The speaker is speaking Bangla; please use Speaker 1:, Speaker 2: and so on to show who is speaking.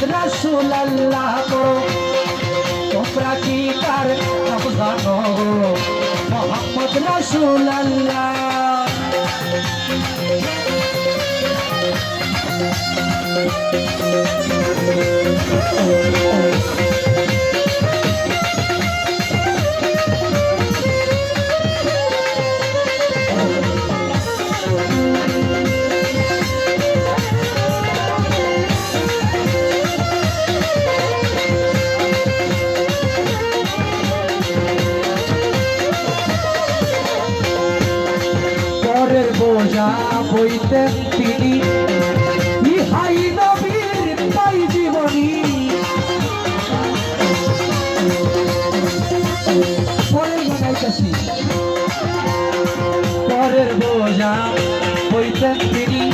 Speaker 1: রাসূলুল্লাহ করো তোমরা কি কার নাম জানো মোহাম্মদ রাসূলুল্লাহ পরের বোঝা বইতেন তিনি ইহাই নবীর তাই জীবনী পরের বানাইতেছি পরের বোঝা বইতেন তিনি